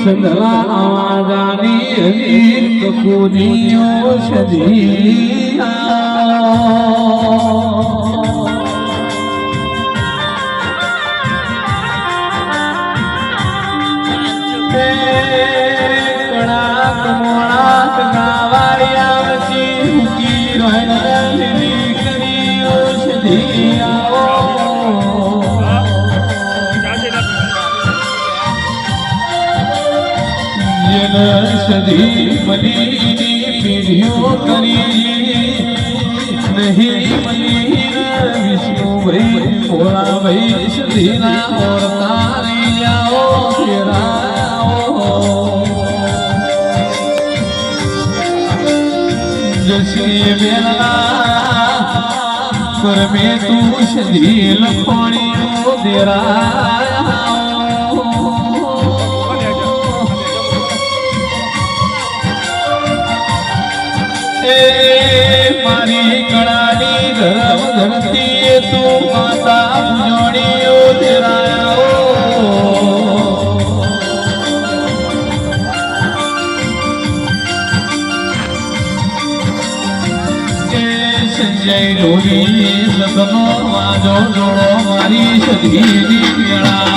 સંધલા આવાજાની કુદીઓ કણાક મોણાક ગાવાળિયા વચ્ચે મૂકી રોહની કરીઓ સધિયાઓ સધી મની પીઢીઓ કરી નહીં મની વિષ્ણુભાઈ ભોળાભાઈ સધીના ઓરતારી જાઓ ફેરાઓ જસી બેલા કરમે તું સધી લખોણીઓ દેરા મારી કળાની ધરમ ધરતી તું માતા પૂજણીઓ તેરાયો સંજય ઢોલી સતનો વાજો જોડો મારી સધીની વેળા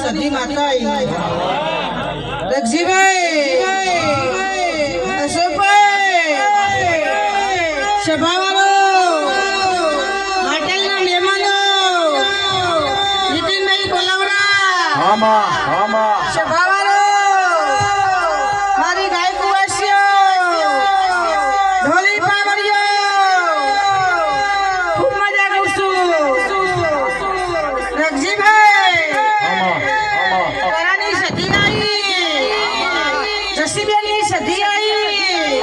સધી માતા રક્ષીભાઈ અશોકભાઈ સભાવાળો હોટેલના મહેમાનો નીતિનભાઈ બોલાવડા સભાવાળો મારી ગાય કુવાસીઓ ઢોલી પાવડીઓ ખૂબ મજા કરશું રક્ષીભાઈ સધી આવી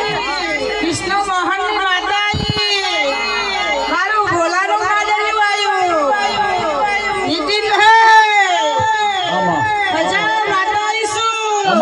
વિષ્ણુ મોહન ની માતા આવી મારું ભોલાનું માદર્યું આવ્યું નીતિનભાઈ હજાર માતા આવીશું